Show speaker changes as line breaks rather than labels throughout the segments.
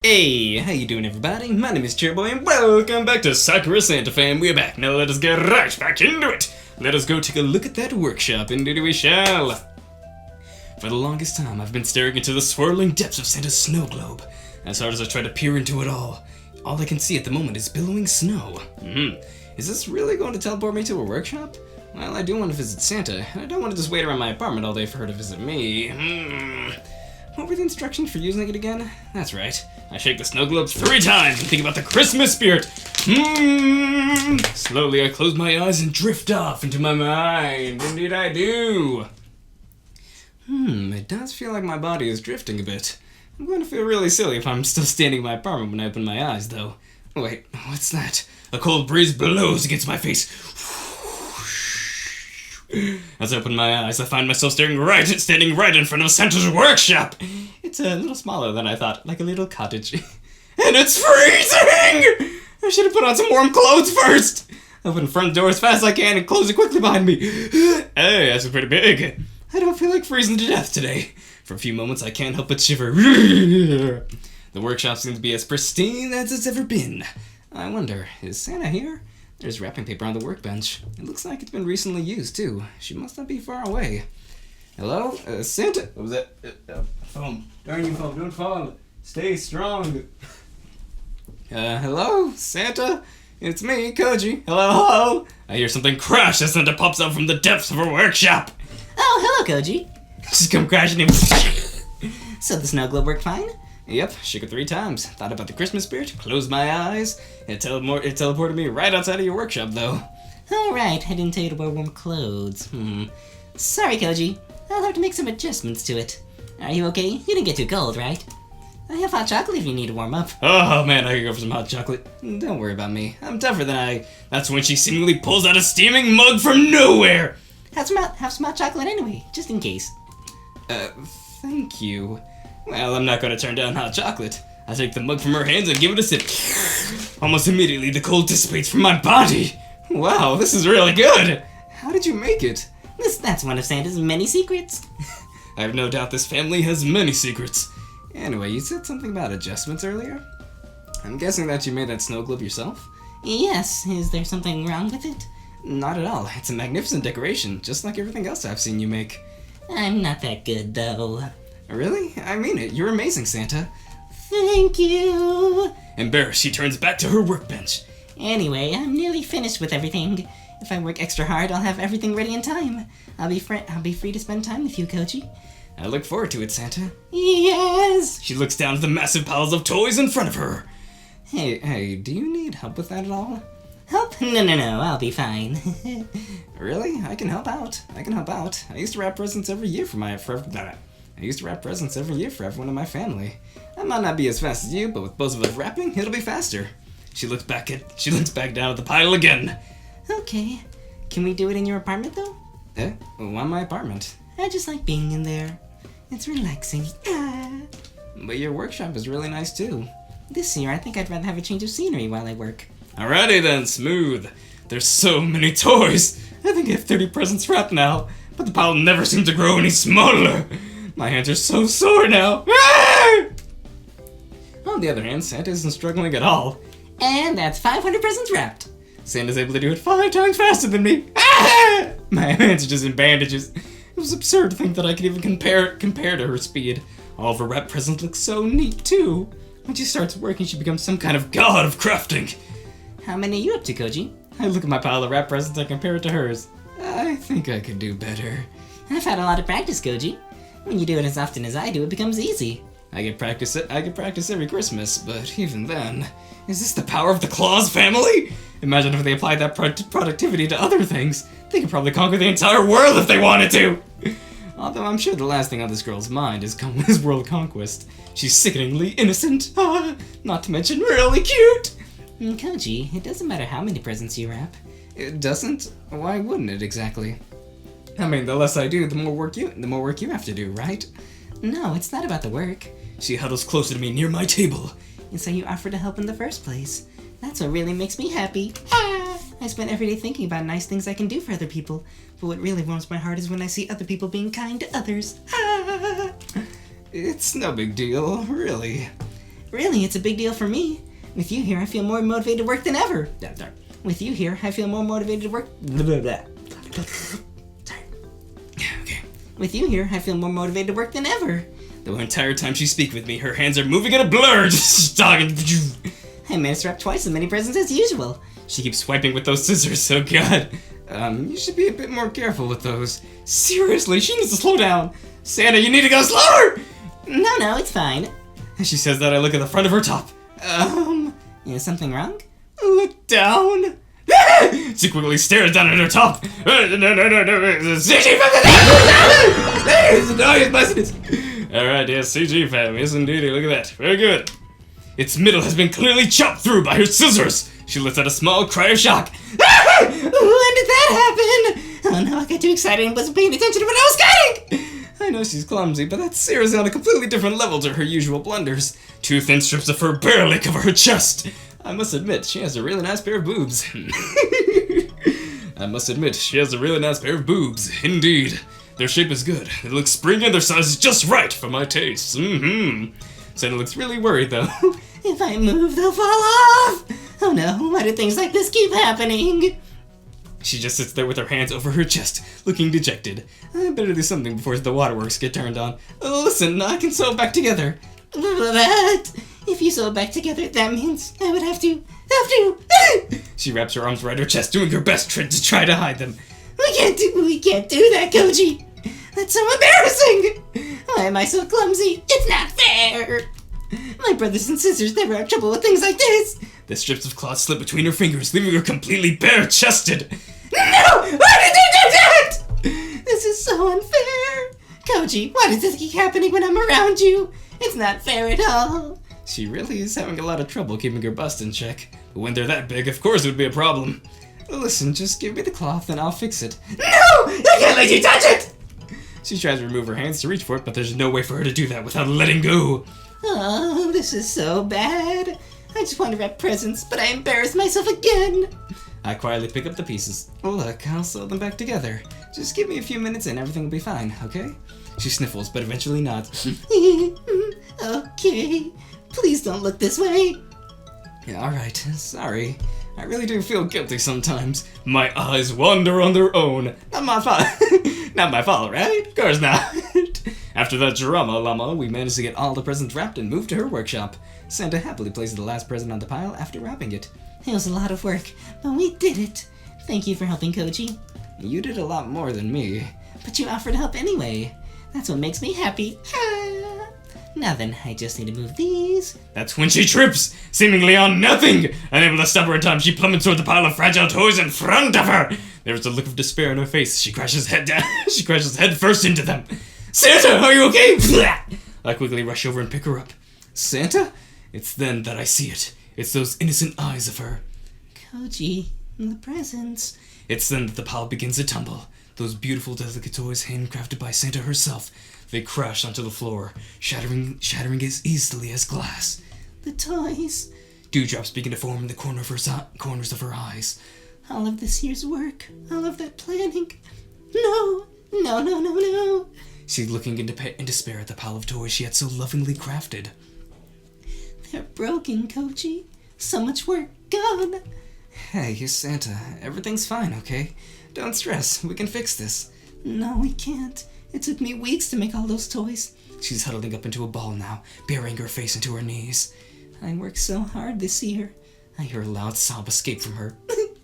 Hey, how you doing everybody? My name is Cherryboy and welcome back to Sakura Santa Fam. We're back. Now let us get right back into it. Let us go take a look at that workshop, indeed we shall. For the longest time, I've been staring into the swirling depths of Santa's snow globe. As hard as I try to peer into it all I can see at the moment is billowing snow. Is this really going to teleport me to a workshop? Well, I do want to visit Santa, and I don't want to just wait around my apartment all day for her to visit me. What were the instructions for using it again? That's right. I shake the snow globes 3 times and think about the Christmas spirit. Slowly I close my eyes and drift off into my mind. Indeed I do. It does feel like my body is drifting a bit. I'm going to feel really silly if I'm still standing in my apartment when I open my eyes, though. Wait, what's that? A cold breeze blows against my face. As I open my eyes, I find myself standing right in front of Santa's workshop. It's a little smaller than I thought, like a little cottage. And it's freezing! I should have put on some warm clothes first. I open the front door as fast as I can and close it quickly behind me. Hey, that's pretty big. I don't feel like freezing to death today. For a few moments, I can't help but shiver. The workshop seems to be as pristine as it's ever been. I wonder, is Santa here? There's wrapping paper on the workbench. It looks like it's been recently used, too. She must not be far away. Hello? Santa? What was that? Phone. Darn you, phone. Don't fall. Stay strong. Hello? Santa? It's me, Koji. Hello? I hear something crash as Santa pops out from the depths of her workshop.
Oh, hello, Koji.
She's come crashing in.
So the snow globe worked fine?
Yep, shook it 3 times. Thought about the Christmas spirit, closed my eyes. It teleported me right outside of your workshop, though.
Alright, I didn't tell you to wear warm clothes. Sorry, Koji. I'll have to make some adjustments to it. Are you okay? You didn't get too cold, right? I have hot chocolate if you need to warm up.
Oh man, I can go for some hot chocolate. Don't worry about me. I'm tougher than I. That's when she seemingly pulls out a steaming mug from nowhere.
Have some hot chocolate anyway, just in case.
Thank you. Well, I'm not going to turn down hot chocolate. I take the mug from her hands and give it a sip. Almost immediately, the cold dissipates from my body. Wow, this is really good. How did you make it?
That's one of Santa's many secrets.
I have no doubt this family has many secrets. Anyway, you said something about adjustments earlier? I'm guessing that you made that snow globe yourself?
Yes, is there something wrong with it?
Not at all. It's a magnificent decoration, just like everything else I've seen you make.
I'm not that good, though.
Really? I mean it. You're amazing, Santa.
Thank you.
Embarrassed, she turns back to her workbench.
Anyway, I'm nearly finished with everything. If I work extra hard, I'll have everything ready in time. I'll be free to spend time with you, Koji.
I look forward to it, Santa.
Yes!
She looks down at the massive piles of toys in front of her. Hey, do you need help with that at all?
Help? No, I'll be fine.
Really? I can help out. I used to wrap presents every year for everyone in my family. I might not be as fast as you, but with both of us wrapping, it'll be faster. She looks back down at the pile again.
Okay. Can we do it in your apartment, though?
Why my apartment?
I just like being in there. It's relaxing.
But your workshop is really nice, too.
This year, I think I'd rather have a change of scenery while I work.
Alrighty then, smooth. There's so many toys. I think I have 30 presents wrapped now, but the pile never seems to grow any smaller. My hands are so sore now. On the other hand, Santa isn't struggling at all.
And that's 500 presents wrapped.
Santa's able to do it 5 times faster than me. My hands are just in bandages. It was absurd to think that I could even compare to her speed. All of her wrapped presents look so neat, too. When she starts working, she becomes some kind of god of crafting.
How many are you up to, Koji?
I look at my pile of wrapped presents and compare it to hers. I think I could do better.
I've had a lot of practice, Koji. When you do it as often as I do, it becomes easy.
I get practice every Christmas, but even then, is this the power of the Claus family? Imagine if they applied that productivity to other things. They could probably conquer the entire world if they wanted to! Although I'm sure the last thing on this girl's mind is world conquest. She's sickeningly innocent, not to mention really cute!
Koji, it doesn't matter how many presents you wrap.
It doesn't? Why wouldn't it exactly? I mean, the less I do, the more work you have to do, right?
No, it's not about the work.
She huddles closer to me near my table.
It's how you offered to help in the first place. That's what really makes me happy. I spend every day thinking about nice things I can do for other people, but what really warms my heart is when I see other people being kind to others.
It's no big deal, really.
Really, it's a big deal for me. With you here, I feel more motivated to work than ever. With you here, I feel more motivated to work. Sorry.
Okay.
With you here, I feel more motivated to work than ever.
The entire time she speaks with me, her hands are moving in a blur, just talking.
I managed to wrap twice as many presents as usual.
She keeps swiping with those scissors, so God. You should be a bit more careful with those. Seriously, she needs to slow down. Santa, you need to go slower!
No, it's fine.
As she says that, I look at the front of her top.
Is something wrong?
Look down. She quickly stares down at her top. Alright, yes, CG fam. Yes, indeed. Look at that. Very good. Its middle has been clearly chopped through by her scissors. She lets out a small cry of shock.
When did that happen? Oh no, I got too excited and wasn't paying attention to what I was cutting!
I know she's clumsy, but that's seriously on a completely different level to her usual blunders. 2 thin strips of fur barely cover her chest. I must admit, she has a really nice pair of boobs. Indeed. Their shape is good. They look springy and their size is just right for my taste. Santa looks really worried, though.
If I move, they'll fall off! Oh no, why do things like this keep happening?
She just sits there with her hands over her chest, looking dejected. I better do something before the waterworks get turned on. Listen, I can sew it back together.
But if you sew it back together, that means I would have to.
She wraps her arms around her chest, doing her best to try to hide them.
We can't do that, Koji. That's so embarrassing. Why am I so clumsy? It's not fair. My brothers and sisters never have trouble with things like this.
The strips of cloth slip between her fingers, leaving her completely bare-chested.
No! Why did you do that? This is so unfair. Koji, why does this keep happening when I'm around you? It's not fair at all.
She really is having a lot of trouble keeping her bust in check. But when they're that big, of course it would be a problem. Listen, just give me the cloth and I'll fix it.
No! I can't let you touch it!
She tries to remove her hands to reach for it, but there's no way for her to do that without letting go.
Oh, this is so bad. I just want to wrap presents, but I embarrass myself again.
I quietly pick up the pieces. Look, I'll sew them back together. Just give me a few minutes and everything will be fine, okay? She sniffles, but eventually nods.
Okay. Please don't look this way.
Yeah, alright, sorry. I really do feel guilty sometimes. My eyes wander on their own. Not my fault. Not my fault, right? Of course not. After that drama llama, we managed to get all the presents wrapped and moved to her workshop. Santa happily places the last present on the pile after wrapping it.
It was a lot of work, but we did it. Thank you for helping, Koji.
You did a lot more than me.
But you offered help anyway. That's what makes me happy. Now then, I just need to move these.
That's when she trips, seemingly on nothing. Unable to stop her in time, she plummets toward the pile of fragile toys in front of her. There is a look of despair on her face. She crashes head down. She crashes head first into them. Santa, are you okay? I quickly rush over and pick her up. Santa? It's then that I see it. It's those innocent eyes of her.
Koji, the presents.
It's then that the pile begins to tumble. Those beautiful, delicate toys handcrafted by Santa herself. They crash onto the floor, shattering as easily as glass.
The toys.
Dewdrops begin to form in the corners of her eyes.
All of this year's work, all of that planning. No.
She's looking in despair at the pile of toys she had so lovingly crafted.
They're broken, Koji. So much work gone.
Hey, you're Santa. Everything's fine, okay? Don't stress. We can fix this.
No, we can't. It took me weeks to make all those toys.
She's huddling up into a ball now, burying her face into her knees.
I worked so hard this year.
I hear a loud sob escape from her.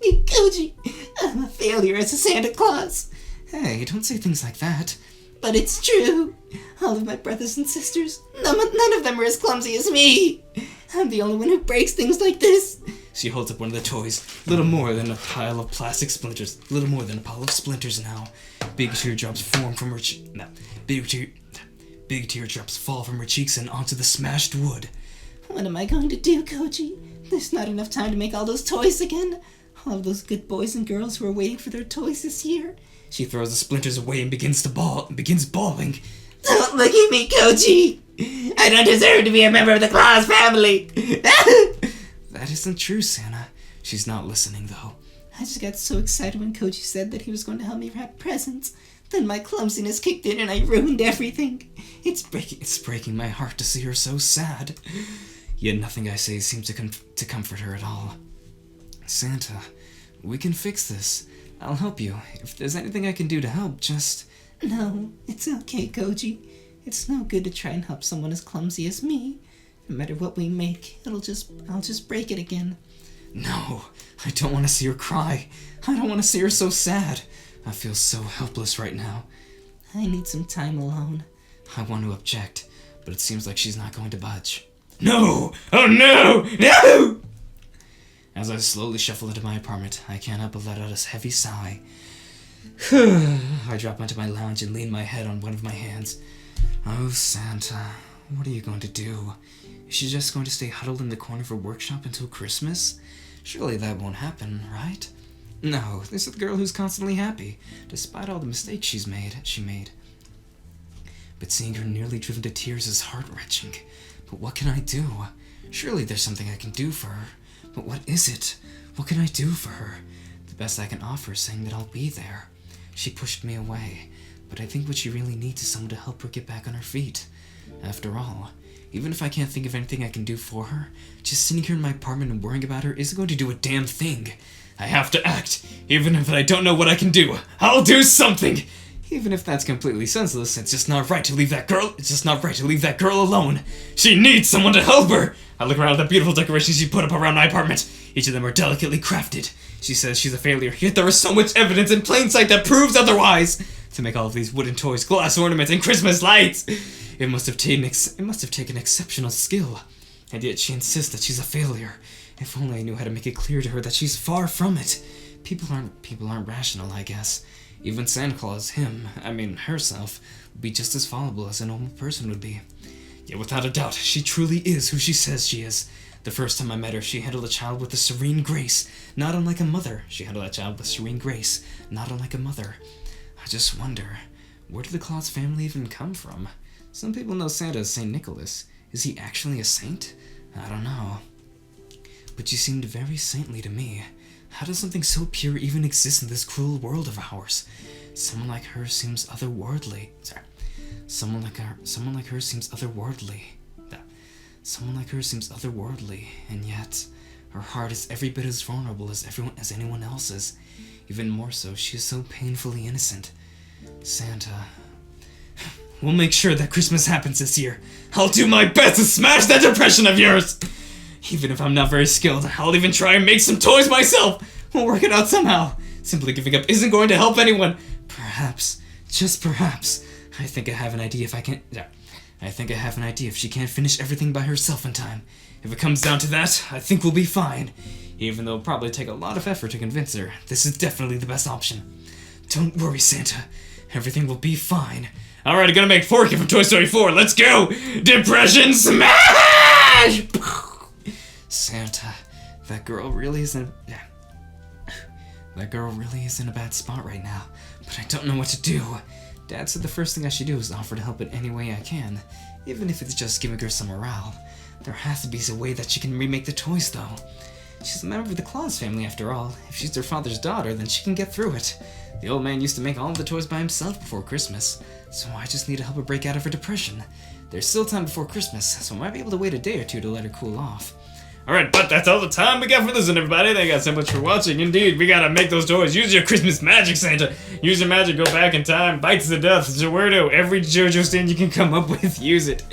Koji, I'm a failure as a Santa Claus.
Hey, don't say things like that.
But it's true. All of my brothers and sisters, none of them are as clumsy as me. I'm the only one who breaks things like this.
She holds up one of the toys, little more than a pile of plastic splinters. Little more than a pile of splinters now. Big teardrops form from her Big teardrops fall from her cheeks and onto the smashed wood.
What am I going to do, Koji? There's not enough time to make all those toys again. All of those good boys and girls who are waiting for their toys this year.
She throws the splinters away and begins bawling.
Don't look at me, Koji! I don't deserve to be a member of the Claus family!
That isn't true, Santa. She's not listening, though.
I just got so excited when Koji said that he was going to help me wrap presents. Then my clumsiness kicked in and I ruined everything.
It's breaking my heart to see her so sad. yet nothing I say seems to comfort her at all. Santa, we can fix this. I'll help you. If there's anything I can do to help, just...
No, it's okay, Koji. It's no good to try and help someone as clumsy as me. No matter what we make, I'll just break it again.
No, I don't want to see her cry. I don't want to see her so sad. I feel so helpless right now.
I need some time alone.
I want to object, but it seems like she's not going to budge. No! Oh no! No! As I slowly shuffle into my apartment, I can't help but let out a heavy sigh. I drop onto my lounge and lean my head on one of my hands. Oh, Santa, what are you going to do? Is she just going to stay huddled in the corner of her workshop until Christmas? Surely that won't happen, right? No, this is the girl who's constantly happy, despite all the mistakes she made. But seeing her nearly driven to tears is heart-wrenching. But what can I do? Surely there's something I can do for her. But what is it? What can I do for her? The best I can offer is saying that I'll be there. She pushed me away, but I think what she really needs is someone to help her get back on her feet. After all, even if I can't think of anything I can do for her, just sitting here in my apartment and worrying about her isn't going to do a damn thing. I have to act, even if I don't know what I can do. I'll do something! Even if that's completely senseless, it's just not right to leave that girl alone. She needs someone to help her! I look around at the beautiful decorations she put up around my apartment. Each of them are delicately crafted. She says she's a failure, yet there is so much evidence in plain sight that proves otherwise. To make all of these wooden toys, glass ornaments, and Christmas lights, it must have taken exceptional skill. And yet she insists that she's a failure. If only I knew how to make it clear to her that she's far from it. People aren't rational, I guess. Even Santa Claus, herself, would be just as fallible as a normal person would be. Yet without a doubt, she truly is who she says she is. The first time I met her, she handled a child with a serene grace, not unlike a mother. I just wonder, where did the Claus family even come from? Some people know Santa as St. Nicholas. Is he actually a saint? I don't know. But she seemed very saintly to me. How does something so pure even exist in this cruel world of ours? Someone like her seems otherworldly. Someone like her seems otherworldly, and yet her heart is every bit as vulnerable as anyone else's. Even more so, she is so painfully innocent. Santa, we'll make sure that Christmas happens this year. I'll do my best to smash that depression of yours! Even if I'm not very skilled, I'll even try and make some toys myself! We'll work it out somehow. Simply giving up isn't going to help anyone. Perhaps, just perhaps, I think I have an idea if she can't finish everything by herself in time. If it comes down to that, I think we'll be fine. Even though it'll probably take a lot of effort to convince her, this is definitely the best option. Don't worry, Santa. Everything will be fine. Alright, I'm gonna make Forky from Toy Story 4. Let's go! Depression smash! Santa, that girl really is in a bad spot right now, but I don't know what to do. Dad said the first thing I should do is offer to help in any way I can, even if it's just giving her some morale. There has to be a way that she can remake the toys, though. She's a member of the Claus family, after all. If she's their father's daughter, then she can get through it. The old man used to make all of the toys by himself before Christmas, so I just need to help her break out of her depression. There's still time before Christmas, so I might be able to wait a day or two to let her cool off. Alright, but that's all the time we got for this one, everybody. Thank you guys so much for watching. Indeed, we gotta make those toys. Use your Christmas magic, Santa. Use your magic, go back in time, bites the death, Weirdo. Every JoJo stand you can come up with, use it.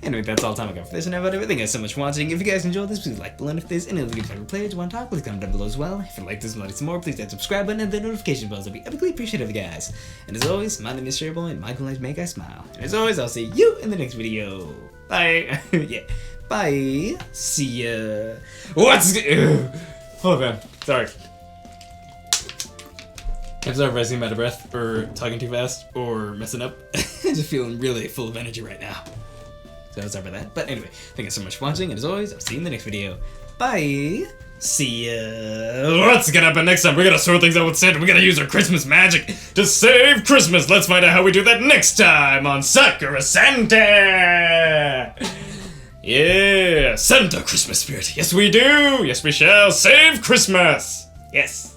Anyway, that's all the time I got for this one, everybody. Thank you guys so much for watching. If you guys enjoyed this, please like below. And if there's any other games I've ever played you want to talk, please comment down below as well. If you like this and want to see more, please hit that subscribe button and the notification bells. I'll be epically appreciative of you guys. And as always, my name is Cherryboy, and my goal is to make you guys smile. And as always, I'll see you in the next video. Bye. Yeah. Bye. See ya. Hold on. Sorry. I'm sorry if I seem out of breath, or talking too fast, or messing up. I'm just feeling really full of energy right now. So sorry about that. But anyway, thank you so much for watching, and as always, I'll see you in the next video. Bye. See ya. What's gonna happen next time? We're gonna sort things out with Santa. We gotta use our Christmas magic to save Christmas. Let's find out how we do that next time on Sakura Santa. Yeah, Santa Christmas spirit. Yes, we do. Yes, we shall save Christmas. Yes.